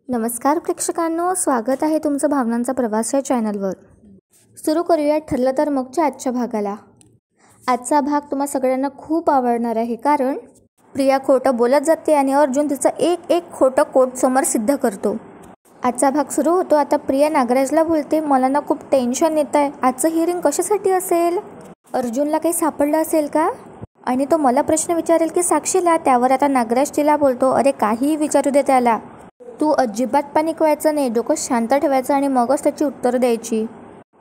नमस्कार प्रेक्षकांनो, स्वागत आहे तुमचं भावनांचा प्रवास या चॅनलवर. सुरू करूया ठरलं तर मगच्या आजच्या भागाला. आजचा भाग तुम्हा सगळ्यांना खूप आवडणार आहे, कारण प्रिया खोटं बोलत जाते आणि अर्जुन तिचं एक एक खोटं कोर्टसमोर सिद्ध करतो. आजचा भाग सुरू होतो. आता प्रिया नागराजला बोलते, मला ना खूप टेन्शन येत आहे. आजचं हिअरिंग कशासाठी असेल? अर्जुनला काही सापडलं असेल का? आणि तो मला प्रश्न विचारेल की साक्षीला? त्यावर आता नागराज तिला बोलतो, अरे काहीही विचारू दे त्याला, तू अजिबात पॅनिक व्हायचं नाही, डोकं शांत ठेवायचं आणि मगच त्याची उत्तरं द्यायची,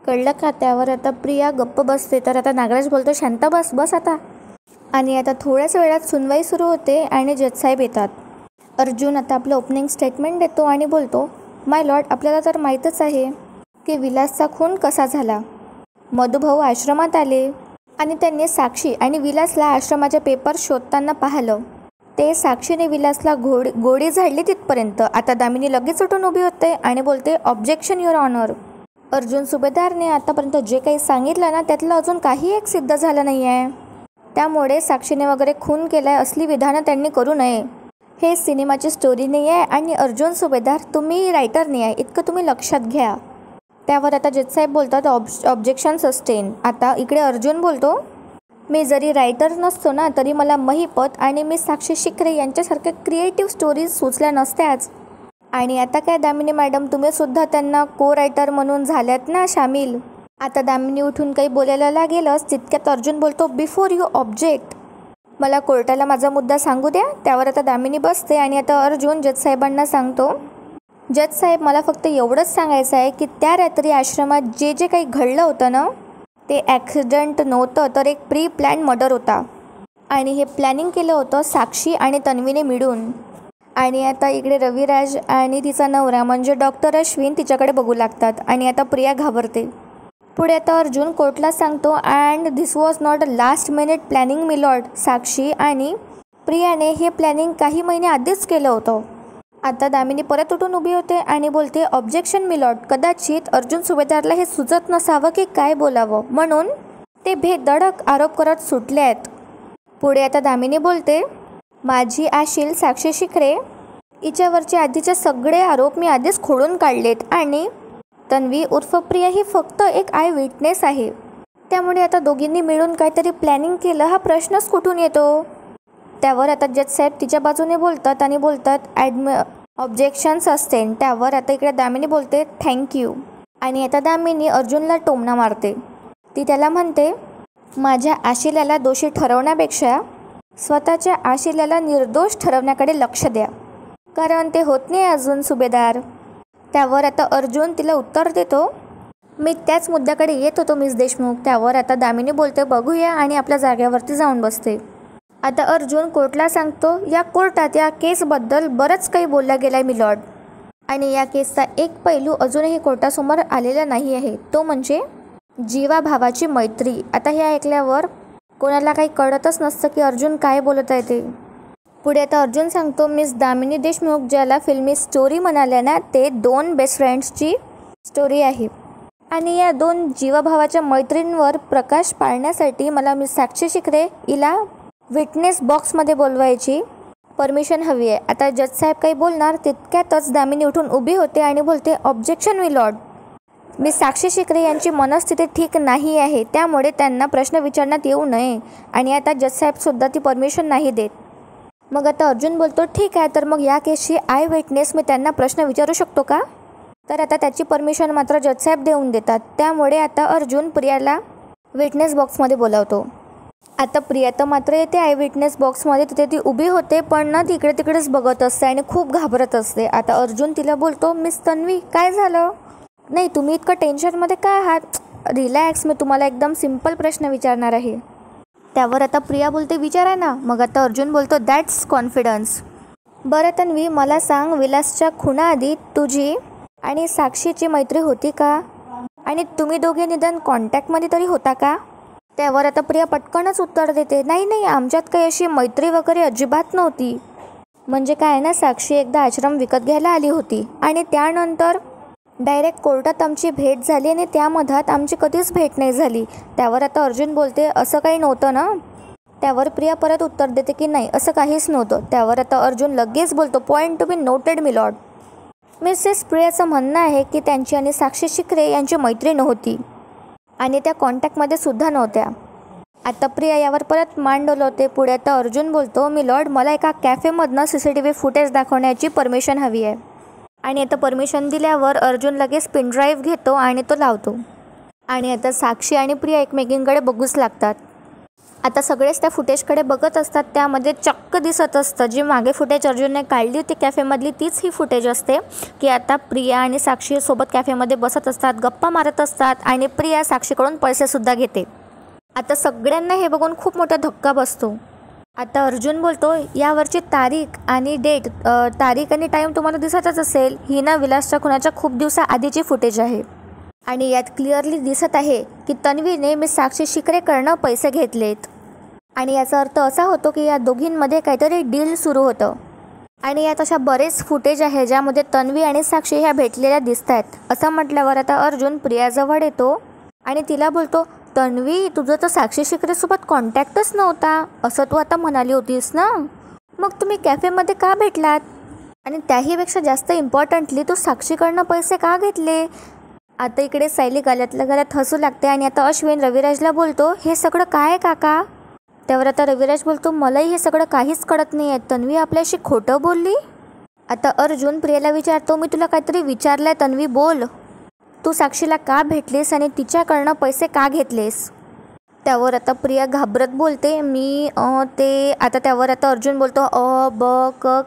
कळलं का? त्यावर आता प्रिया गप्प बसते. तर आता नागराज बोलतो, शांत बस आता. आणि आता थोड्याच वेळात सुनवाई सुरू होते आणि जजसाहेब येतात. अर्जुन आता आपलं ओपनिंग स्टेटमेंट देतो आणि बोलतो, माय लॉर्ड, आपल्याला तर माहीतच आहे की विलासचा खून कसा झाला. मधुभाऊ आश्रमात आले आणि त्यांनी साक्षी आणि विलासला आश्रमाचे पेपर शोधताना पाहिलं. ते साक्षीने विलासला गोळी झाडली तिथपर्यंत. आता दामिनी लगेच उठून उभी होते आणि बोलते, ऑब्जेक्शन युअर ऑनर. अर्जुन सुभेदारने आतापर्यंत जे काही सांगितलं ना, त्यातलं अजून काही एक सिद्ध झालं नाही आहे. त्यामुळे साक्षीने वगैरे खून केलाय असली विधानं त्यांनी करू नये. हे सिनेमाची स्टोरी नाही आहे आणि अर्जुन सुभेदार, तुम्ही रायटर नाही आहे, इतकं तुम्ही लक्षात घ्या. त्यावर आता जजसाहेब बोलतात, ऑब्जेक्शन सस्टेन. आता इकडे अर्जुन बोलतो, मी जरी रायटर नसतो ना, तरी मला महिपत आणि मी साक्षी शिकरे यांच्यासारख्या क्रिएटिव्ह स्टोरीज सुचल्या नसत्याच. आणि आता काय दामिनी मॅडम, तुम्ही सुद्धा त्यांना को रायटर म्हणून झाल्यात ना सामील. आता दामिनी उठून काही बोलायला लागेलच, तितक्यात अर्जुन बोलतो, बिफोर यू ऑब्जेक्ट, मला कोर्टाला माझा मुद्दा सांगू द्या. त्यावर आता दामिनी बसते आणि आता अर्जुन जजसाहेबांना सांगतो, जजसाहेब, मला फक्त एवढंच सांगायचं आहे की त्या रात्री आश्रमात जे काही घडलं होतं ना, ते ॲक्सिडेंट नव्हतं, तर एक प्री प्लॅन मर्डर होता. आणि हे प्लॅनिंग केलं होतं साक्षी आणि तन्वीने मिळून. आणि आता इकडे रविराज आणि तिचा नवरा म्हणजे डॉक्टर अश्विन तिच्याकडे बघू लागतात आणि आता प्रिया घाबरते. पुढे आता अर्जुन कोर्टला सांगतो, and this was not a last minute planning my lord. Sakshi आणि प्रियाने हे प्लॅनिंग काही महिने आधीच केलं होतं. आता दामिनी परत उठून उभी होते आणि बोलते, ऑब्जेक्शन मी लॉर्ड. कदाचित अर्जुन सुभेदारला हे सुचत नसावं की काय बोलावं, म्हणून ते बेधडक आरोप करत सुटले आहेत. पुढे आता दामिनी बोलते, माझी आशील साक्षी शिकरे हिच्यावरचे आधीचे सगळे आरोप मी आधीच खोडून काढलेत आणि तन्वी उर्फ प्रिया ही फक्त एक आय विटनेस आहे. त्यामुळे आता दोघींनी मिळून काहीतरी प्लॅनिंग केलं हा प्रश्नच कुठून येतो. त्यावर आता जजसाहेब तिच्या बाजूने बोलतात आणि बोलतात, ऑब्जेक्शन सस्टेन. त्यावर आता इकडे दामिनी बोलते, थँक्यू. आणि आता दामिनी अर्जुनला टोमणा मारते. ती त्याला म्हणते, माझ्या आशिलाला दोषी ठरवण्यापेक्षा स्वतःच्या आशिलाला निर्दोष ठरवण्याकडे लक्ष द्या, कारण ते होत नाही अजून सुभेदार. त्यावर आता अर्जुन तिला उत्तर देतो, मी त्याच मुद्द्याकडे येत होतो मिस देशमुख. त्यावर आता दामिनी बोलते, बघूया, आणि आपल्या जागेवरती जाऊन बसते. आता अर्जुन कोर्टला सांगतो, या कोर्टात या केसबद्दल बरंच काही बोलला गेला आहे मी लॉर्ड, आणि या केसचा एक पैलू अजूनही कोर्टासमोर आलेला नाही आहे, तो म्हणजे जीवाभावाची मैत्री. आता हे ऐकल्यावर कोणाला काही कळतच नसतं की अर्जुन काय बोलत आहे ते. पुढे आता अर्जुन सांगतो, मिस दामिनी देशमुख ज्याला फिल्मी स्टोरी म्हणाल्या ना, ते 2 बेस्ट फ्रेंड्सची स्टोरी आहे. आणि या 2 जीवाभावाच्या मैत्रींवर प्रकाश पाडण्यासाठी मला मिस साक्षी शिकरे हिला विटनेस बॉक्समध्ये बोलवायची परमिशन हवी आहे. आता जजसाहेब काही बोलणार तितक्यातच दामिनी उठून उभी होते आणि बोलते, ऑब्जेक्शन मी लॉर्ड. मी साक्षी शिकरे यांची मनस्थिती ठीक नाही आहे, त्यामुळे त्यांना प्रश्न विचारण्यात येऊ नये. आणि आता जजसाहेबसुद्धा ती परमिशन नाही देत. मग आता अर्जुन बोलतो, ठीक आहे, तर मग या केसची आय विटनेस मी त्यांना प्रश्न विचारू शकतो का? तर आता त्याची परमिशन मात्र जजसाहेब देऊन देतात. त्यामुळे आता अर्जुन प्रियाला विटनेस बॉक्समध्ये बोलावतो. आता प्रिया तर मात्र येते आय विटनेस बॉक्समध्ये. तिथे ती उभी होते, पण ना तिकडे तिकडेच बघत असते आणि खूप घाबरत असते. आता अर्जुन तिला बोलतो, मिस तन्वी, काय झालं? नाही, तुम्ही इतकं टेन्शनमध्ये काय आहात? रिलॅक्स, मी तुम्हाला एकदम सिम्पल प्रश्न विचारणार आहे. त्यावर आता प्रिया बोलते, विचारा ना. मग आता अर्जुन बोलतो, दॅट्स कॉन्फिडन्स. बरं तन्वी, मला सांग, विलासच्या खुनाआधी तुझी आणि साक्षीची मैत्री होती का? आणि तुम्ही दोघे निदान कॉन्टॅक्टमध्ये तरी होता का? त्यावर आता प्रिया पटकनच उत्तर देते, नाही, आमच्यात काही अशी मैत्री वगैरे अजिबात नव्हती. म्हणजे काय ना, साक्षी एकदा आश्रम विकत घ्यायला आली होती आणि त्यानंतर डायरेक्ट कोर्टात आमची भेट झाली आणि त्यामधात आमची कधीच भेट नाही झाली. त्यावर आता अर्जुन बोलते, असं काही नव्हतं ना? त्यावर प्रिया परत उत्तर देते की नाही, असं काहीच नव्हतं. त्यावर आता अर्जुन लगेच बोलतो, point to be noted my lord. Mrs प्रियाचं म्हणणं आहे की त्यांची आणि साक्षी शिखरे यांची मैत्री नव्हती आणि त्या कॉन्टॅक्टमध्ये सुद्धा नव्हत्या. आता प्रिया यावर परत मान डोलवते. पुढे आता अर्जुन बोलतो, मी लॉर्ड, मला एका कॅफेमधनं CCTV फुटेज दाखवण्याची परमिशन हवी आहे. आणि आता परमिशन दिल्यावर अर्जुन लगेच पिन ड्राईव्ह घेतो आणि तो लावतो. आणि आता साक्षी आणि प्रिया एकमेकींकडे बघूच लागतात. आता सगळेच त्या फुटेजकडे बघत असतात. त्यामध्ये चक्क दिसत असतं, जी मागे फुटेज अर्जुनने काढली होती कॅफेमधली, तीच ही फुटेज असते की आता प्रिया आणि साक्षी सोबत कॅफेमध्ये बसत असतात, गप्पा मारत असतात आणि प्रिया साक्षीकडून पैसेसुद्धा घेते. आता सगळ्यांना हे बघून खूप मोठा धक्का बसतो. आता अर्जुन बोलतो, यावरची तारीख आणि डेट, तारीख आणि टाईम तुम्हाला दिसतच असेल, ही ना विलासच्या खुनाच्या खूप दिवसाआधीची फुटेज आहे. आणि यात क्लिअरली दिसत आहे की तन्वीने मी साक्षी शिखरेकडनं पैसे घेतलेत. आणि याचा अर्थ असा होतो की या दोघींमध्ये काहीतरी डील सुरू होतं. आणि यात अशा बरेच फुटेज आहे ज्यामध्ये तन्वी आणि साक्षी ह्या भेटलेल्या दिसत आहेत. असं म्हटल्यावर आता अर्जुन प्रियाजवळ येतो आणि तिला बोलतो, तन्वी, तुझं तर साक्षी शिखरेसोबत कॉन्टॅक्टच नव्हता असं तू आता म्हणाली होतीस ना, मग तुम्ही कॅफेमध्ये का भेटलात? आणि त्याहीपेक्षा जास्त इम्पॉर्टंटली तू साक्षीकडनं पैसे का घेतले? आता इकडे सायली गळ्यातल्या गळ्यात हसू लागते. आणि आता अश्विन रविराजला बोलतो, हे सगळं काय आहे काका? त्यावर आता रविराज बोलतो, मलाही हे सगळं काहीच कळत नाही आहे. तन्वी आपल्याशी खोटं बोलली? आता अर्जुन प्रियाला विचारतो, मी तुला काहीतरी विचारलंय तन्वी, बोल. तू साक्षीला का भेटलीस आणि तिच्याकडनं पैसे का घेतलेस? त्यावर आता प्रिया घाबरत बोलते, मी ते. आता त्यावर आता अर्जुन बोलतो,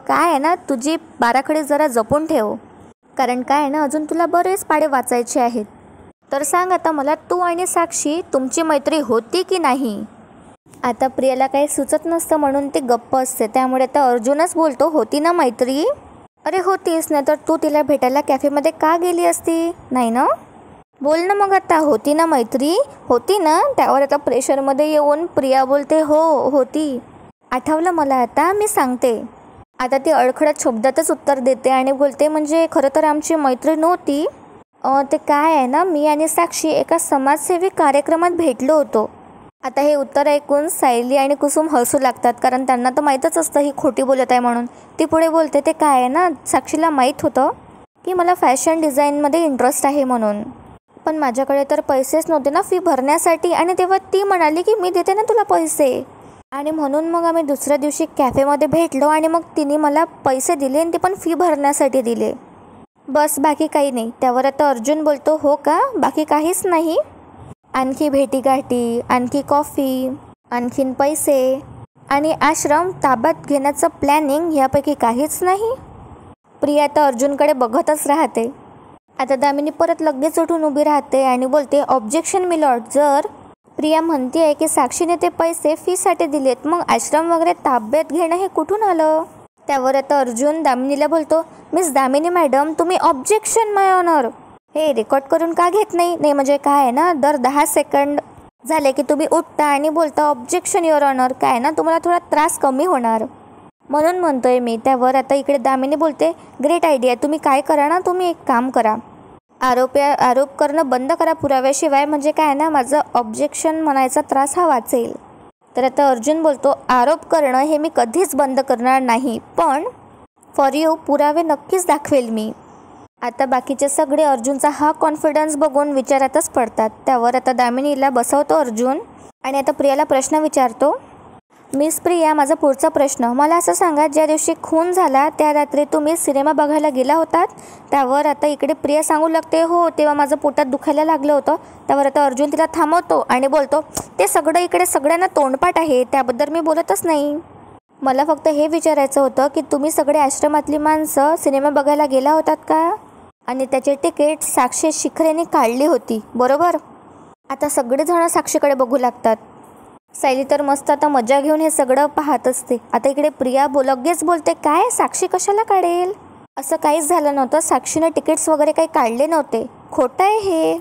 काय आहे ना, तुझी बाराखडी जरा जपून ठेव, कारण काय आहे ना, अजून तुला बरेच पाढे वाचायचे आहेत. तर सांग आता मला, तू आणि साक्षी तुमची मैत्री होती की नाही? आता प्रियाला काही सुचत नसतं म्हणून ते गप्प असते. त्यामुळे आता अर्जुनच बोलतो, होती ना मैत्री? अरे होतीस, नाही तर तू तिला भेटायला कॅफेमध्ये का गेली असती? नाही ना? बोल ना मग आता, होती ना मैत्री? होती ना? त्यावर आता प्रेशरमध्ये येऊन प्रिया बोलते, हो होती, आठवलं मला, आता मी सांगते. आता ती अडखळत शब्दातच उत्तर देते आणि बोलते, म्हणजे खरं तर आमची मैत्री नव्हती. ते काय आहे ना, मी आणि साक्षी एका समाजसेवी कार्यक्रमात भेटलो होतो. आता हे उत्तर ऐकून सायली आणि कुसुम हसू लागतात, कारण त्यांना तर माहीतच असतं ही खोटी बोलत आहे म्हणून. ती पुढे बोलते, ते काय आहे ना, साक्षीला माहीत होतं की मला फॅशन डिझाईनमध्ये इंटरेस्ट आहे म्हणून, पण माझ्याकडे तर पैसेच नव्हते ना फी भरण्यासाठी. आणि तेव्हा ती म्हणाली की मी देते ना तुला पैसे, आणि म्हणून मग आम्ही दुसऱ्या दिवशी कॅफेमध्ये भेटलो आणि मग तिने मला पैसे दिले आणि ते पण फी भरण्यासाठी दिले, बस, बाकी काही नाही. त्यावर आता अर्जुन बोलतो, हो का, बाकी काहीच नाही? आणखी भेटीगाठी, आणखी कॉफी, आणखीन पैसे आणि आश्रम ताब्यात घेण्याचं प्लॅनिंग यापैकी काहीच नाही? प्रिया आता अर्जुनकडे बघतच राहते. आता दामिनी परत लगेच उठून उभी राहते आणि बोलते, ऑब्जेक्शन मिलॉर्ड, जर प्रिया म्हणते आहे की साक्षीने ते पैसे फीसाठी दिलेत, मग आश्रम वगैरे ताब्यात घेणं हे कुठून आलं? त्यावर आता अर्जुन दामिनीला बोलतो, मिस दामिनी मॅडम, तुम्ही ऑब्जेक्शन माय ऑनर, हे रेकॉर्ड करून का घेत नाही म्हणजे काय आहे ना, दर 10 सेकंड झाले की तुम्ही उठता आणि बोलता ऑब्जेक्शन युअर ऑनर, काय ना तुम्हाला थोडा त्रास कमी होणार म्हणून म्हणतोय मी. त्यावर आता इकडे दामिनी बोलते, ग्रेट आयडिया, तुम्ही काय करा ना, तुम्ही एक काम करा, आरोप करणं बंद करा पुराव्याशिवाय, म्हणजे काय ना माझं ऑब्जेक्शन म्हणायचा त्रास हा वाचेल. तर आता अर्जुन बोलतो, आरोप करणं हे मी कधीच बंद करणार नाही, पण फॉर यू पुरावे नक्कीच दाखवेल मी. आता बाकीचे सगळे अर्जुनचा हा कॉन्फिडन्स बघून विचारातच पडतात. त्यावर आता दामिनीला बसवतो अर्जुन आणि आता प्रियाला प्रश्न विचारतो, मिस प्रिया, माझा पुढचा प्रश्न, मला असं सांगा, ज्या दिवशी खून झाला त्या रात्री तुम्ही सिनेमा बघायला गेला होतात? त्यावर आता इकडे प्रिया सांगू लागते, हो, तेव्हा माझं पोटात दुखायला लागलं होतं. त्यावर आता अर्जुन तिला थांबवतो आणि बोलतो, ते सगळं इकडे सगळ्यांना तोंडपाठ आहे, त्याबद्दल मी बोलतच नाही. मला फक्त हे विचारायचं होतं की तुम्ही सगळे आश्रमातली माणसं सिनेमा बघायला गेला होतात का? आणि त्याची तिकीट साक्षी शिखरेने काढली होती, बरोबर? आता सगळेजण साक्षीकडे बघू लागतात. सायली तर मस्त आता मजा घेऊन हे सगळं पाहत असते. आता इकडे प्रिया लगेच बोलते, काय साक्षी कशाला काढेल? असं काहीच झालं नव्हतं, साक्षीने तिकीट्स वगैरे काही काढले नव्हते, खोटं आहे हे.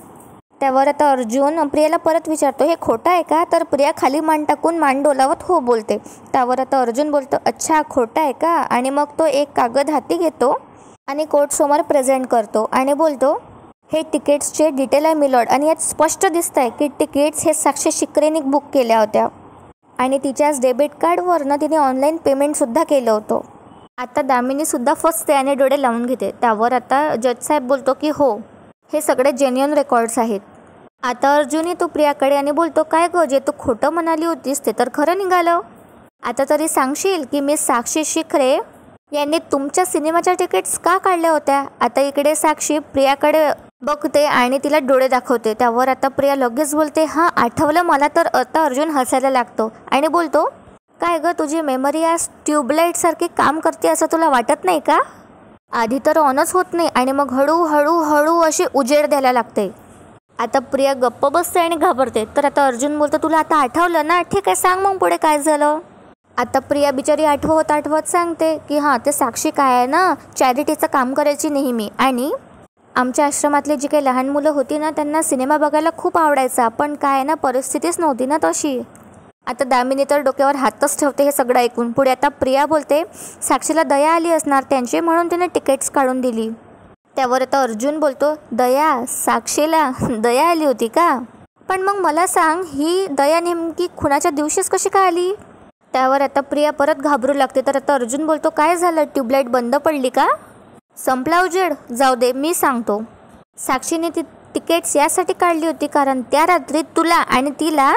त्यावर आता अर्जुन प्रियाला परत विचारतो, हे खोटं आहे का? तर प्रिया खाली मान टाकून मान डोलावत हो बोलते. त्यावर आता अर्जुन बोलतो, अच्छा खोटं आहे का? आणि मग तो एक कागद हाती घेतो आणि कोर्टसमोर प्रेझेंट करतो आणि बोलतो, हे तिकीट्सचे डिटेल आहे मिलॉर्ड, आणि यात स्पष्ट दिसत आहे की तिकीट्स हे साक्षी शिखरेने बुक केल्या होत्या आणि तिच्याच डेबिट कार्डवरनं तिने ऑनलाईन पेमेंटसुद्धा केलं होतं. आता दामिनीसुद्धा फसते आणि डोळे लावून घेते. त्यावर आता जज साहेब बोलतो की हो, हे सगळे जेन्युइन रेकॉर्ड्स आहेत. आता अर्जुन येतो प्रियाकडे आणि बोलतो, काय गं, जे तू खोटं म्हणाली होतीस ते तर खरं निघालं. आता तरी सांगशील की मिस साक्षी शिखरे यांनी तुमच्या सिनेमाच्या तिकीट्स का काढल्या होत्या. आता इकडे साक्षी प्रियाकडे बघते आणि तिला डोळे दाखवते. त्यावर आता प्रिया लगेच बोलते, हां आठवलं मला. तर आता अर्जुन हसायला लागतो आणि बोलतो, काय गं, तुझी मेमरी आज ट्यूबलाईटसारखी काम करते असं तुला वाटत नाही का. आधी तर ऑनच होत नाही आणि मग हळूहळू हळू अशी उजेड द्यायला लागते. आता प्रिया गप्प बसते आणि घाबरते. तर आता अर्जुन बोलतो, तुला आता आठवलं ना, ठीक आहे सांग मग पुढे काय झालं. आता प्रिया बिचारी आठवत सांगते की हां, ते साक्षी काय आहे ना, चॅरिटीचं काम करायची नेहमी आणि आमच्या आश्रमातली जी काही लहान मुलं होती ना, त्यांना सिनेमा बघायला खूप आवडायचा, पण काय ना परिस्थितीच नव्हती ना तशी. आता दामिनी तर डोक्यावर हातच ठेवते हे सगळं ऐकून. पुढे आता प्रिया बोलते, साक्षीला दया आली असणार त्यांची, म्हणून तिने तिकीट्स काढून दिली. त्यावर आता अर्जुन बोलतो, दया, साक्षीला दया आली होती का. पण मग मला सांग, ही दया नेमकी खुनाच्या दिवशीच कशी काय आली. त्यावर आता प्रिया परत घाबरू लागते. तर आता अर्जुन बोलतो, काय झालं, ट्यूबलाईट बंद पडली का, संपला उजेड. जाऊ दे, मी सांगतो. साक्षीने ती तिकीट्स यासाठी काढली होती कारण त्या रात्री तुला आणि तिला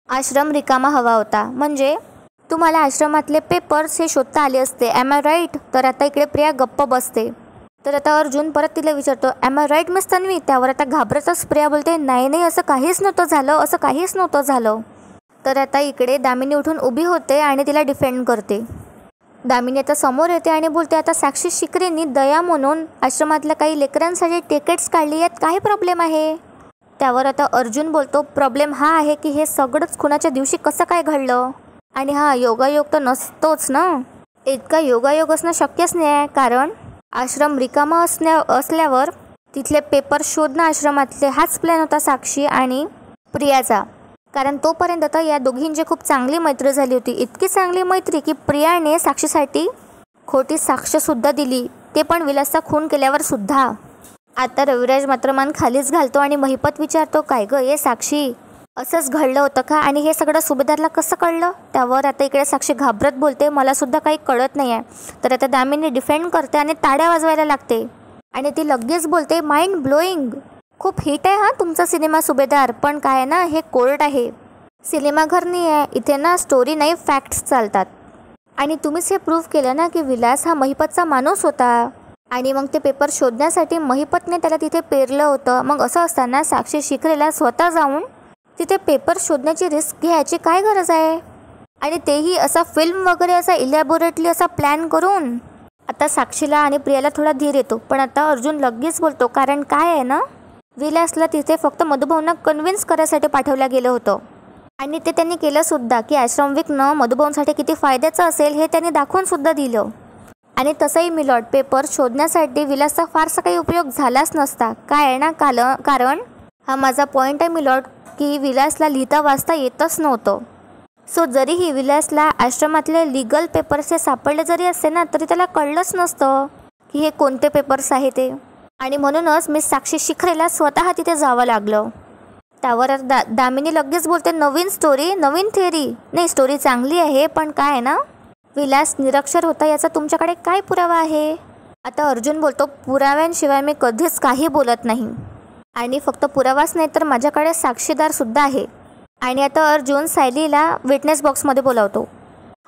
आश्रम रिकामा हवा होता. म्हणजे तुम्हाला आश्रमातले पेपर्स हे शोधता आले असते. Am I right. तर आता इकडे प्रिया गप्प बसते. तर आता अर्जुन परत तिला विचारतो, am I right miss Tanvi. त्यावर आता घाबरतच प्रिया बोलते, नाही असं काहीच नव्हतं झालं. तर आता इकडे दामिनी उठून उभी होते आणि तिला डिफेंड करते. दामिनी आता समोर येते आणि बोलते, आता साक्षी शिखरेंनी दया म्हणून आश्रमातल्या काही लेकरांसाठी तिकीट्स काढली, यात काय प्रॉब्लेम आहे. त्यावर आता अर्जुन बोलतो, प्रॉब्लेम हा आहे की हे सगळंच खुनाच्या दिवशी कसं काय घडलं. आणि हा योगायोग तर नसतोच ना, इतका योगायोग असणं शक्यच नाही आहे. कारण आश्रम रिकामा असल्यावर तिथले पेपर शोधणं आश्रमातले, हाच प्लॅन होता साक्षी आणि प्रियाचा. कारण तोपर्यंत तर या दोघींची खूप चांगली मैत्री झाली होती. इतकी चांगली मैत्री की प्रियाने साक्षीसाठी खोटी साक्षसुद्धा दिली, ते पण विलासचा खून केल्यावर सुद्धा. आता रविराज मात्र मान खालीच घालतो आणि महिपत विचारतो, काय गं ये साक्षी, असंच घडलं होतं का आणि हे सगळं सुभेदारला कसं कळलं. त्यावर आता इकडे साक्षी घाबरत बोलते, मला सुद्धा काही कळत नाही आहे. तर आता दामिनी डिफेंड करते आणि ताड्या वाजवायला लागते आणि ती लगेच बोलते, माइंड ब्लोईंग, खूप हिट आहे हा तुमचा सिनेमा सुभेदार, पण काय ना हे कोर्ट आहे, सिनेमाघर नाही आहे, इथे ना स्टोरी नाही फॅक्ट्स चालतात. आणि तुम्हीच हे प्रूव्ह केलं ना की विलास हा महिपतचा माणूस होता आणि मग ते पेपर शोधण्यासाठी महिपतने त्याला तिथे पेरलं होतं. मग असं असताना साक्षी शिखरेला स्वतः जाऊन तिथे पेपर शोधण्याची रिस्क घ्यायची काय गरज आहे, आणि तेही असा फिल्म वगैरे असा इलॅबोरेटली असा प्लॅन करून. आता साक्षीला आणि प्रियाला थोडा धीर येतो, पण आता अर्जुन लगेच बोलतो, कारण काय आहे ना, विलासला तिथे फक्त मधुभाऊंना कन्व्हिन्स करायसाठी पाठवलं गेलं होतं आणि ते त्यांनी केलं सुद्धा की आश्रम विकणं मधुभाऊंसाठी किती फायद्याचं असेल हे त्यांनी दाखवून सुद्धा दिलं. आणि तसंही मिलॉर्ड, पेपर शोधण्यासाठी विलासचा फारसा काही उपयोग झालाच नसता. काय आहे ना, कारण हा माझा पॉईंट आहे मिलॉर्ड की विलासला लिहिता वाचता येतच नव्हतं. सो जरीही विलासला आश्रमातले लिगल पेपर्स हे सापडले जरी असते ना, तरी त्याला कळलंच नसतं की हे कोणते पेपर्स आहे ते. आणि म्हणूनच मिस साक्षी शिखरेला स्वतः तिथे जावं लागलं. त्यावर दामिनी लगेच बोलते, नवीन स्टोरी, नवीन थिअरी. नाही, स्टोरी चांगली आहे, पण काय आहे ना, विलास निरक्षर होता याचा तुमच्याकडे काय पुरावा आहे. आता अर्जुन बोलतो, पुराव्यांशिवाय मी कधीच काही बोलत नाही आणि फक्त पुरावाच नाही तर माझ्याकडे साक्षीदारसुद्धा आहे. आणि आता अर्जुन सायलीला विटनेस बॉक्समध्ये बोलावतो.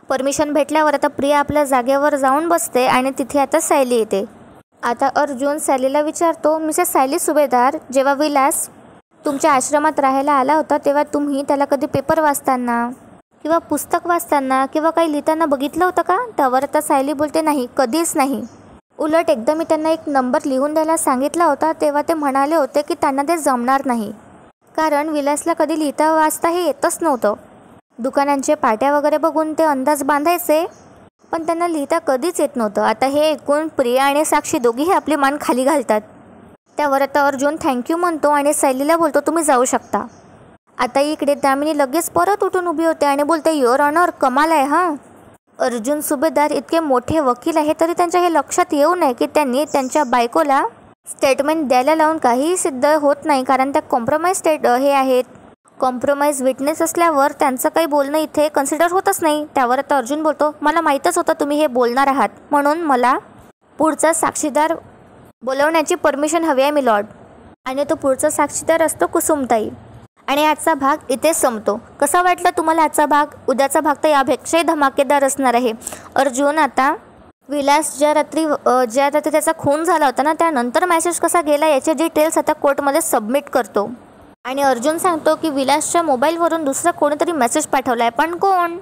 परमिशन भेटल्यावर आता प्रिया आपल्या जागेवर जाऊन बसते आणि तिथे आता सायली येते. आता अर्जुन सायलीला विचारतो, मिसेस सायली सुभेदार, जेव्हा विलास तुमच्या आश्रमात राहायला आला होता तेव्हा तुम्ही त्याला कधी पेपर वाचताना किंवा पुस्तक वाचताना किंवा काही लिहिताना बघितलं होतं का. त्यावर आता सायली बोलते, नाही, कधीच नाही. उलट एकदा मी त्यांना एक नंबर लिहून द्यायला सांगितला होता तेव्हा ते म्हणाले होते की त्यांना ते जमणार नाही, कारण विलासला कधी लिहिता वाचता हे येतच नव्हतं. दुकानांचे पाट्या वगैरे बघून ते अंदाज बांधायचे, पण त्यांना लिहिता कधीच येत नव्हतं. आता हे ऐकून प्रिया आणि साक्षी दोघीही आपली मान खाली घालतात. त्यावर आता अर्जुन थँक्यू म्हणतो आणि सायलीला बोलतो, तुम्ही जाऊ शकता. आता इकडे दामिनी लगेच परत उठून उभी होते आणि बोलते, युअर ऑनर, कमाल आहे हां. अर्जुन सुभेदार इतके मोठे वकील आहे तरी त्यांच्या हे लक्षात येऊ नये की त्यांनी त्यांच्या बायकोला स्टेटमेंट द्यायला लावून काहीही सिद्ध होत नाही, कारण त्या कॉम्प्रोमाइज हे आहेत. कॉम्प्रोमाइज विटनेस असल्यावर त्यांचं काही बोलणं इथे कन्सिडर होतच नाही. त्यावर आता अर्जुन बोलतो, मला माहीतच होतं तुम्ही हे बोलणार आहात, म्हणून मला पुढचा साक्षीदार बोलवण्याची परमिशन हवी आहे मिलॉर्ड. आणि तो पुढचा साक्षीदार असतो कुसुमताई. आणि आजचा भाग इथेच संपतो. कसा वाटला तुम्हाला आजचा भाग? उद्याचा भाग तर यापेक्षाही धमाकेदार असणार आहे. अर्जुन आता विलास ज्या रात्री त्याचा खून झाला होता ना, त्यानंतर मेसेज कसा गेला याचे डिटेल्स आता कोर्टमध्ये सबमिट करतो. आणि अर्जुन सांगतो की विलासच्या मोबाईलवरून दुसरा कोणीतरी मेसेज पाठवला आहे, पण कोण?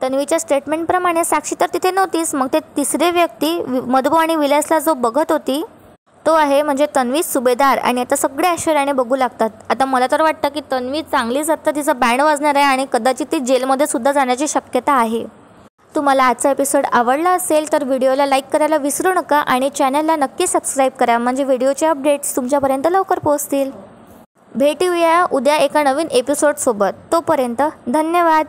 तन्वीच्या स्टेटमेंटप्रमाणे साक्षी तर तिथे नव्हतीच. मग ते तिसरे व्यक्ती मधुभाऊ आणि विलासला जो बघत होती तो आहे म्हणजे तन्वी सुभेदार. आणि आता सगळे आश्चर्याने बघू लागतात. आता मला तर वाटतं की तन्वी चांगलीच आता तिचा बँड वाजणार आहे आणि कदाचित ती जेलमध्ये सुद्धा जाण्याची शक्यता आहे. तुम्हाला आजचा एपिसोड आवडला असेल तर व्हिडिओला लाईक करायला विसरू नका आणि चॅनलला नक्की सबस्क्राईब करा, म्हणजे व्हिडिओचे अपडेट्स तुमच्यापर्यंत लवकर पोहोचतील. भेटूया उद्या एका नवीन एपिसोडसोबत. तोपर्यंत धन्यवाद.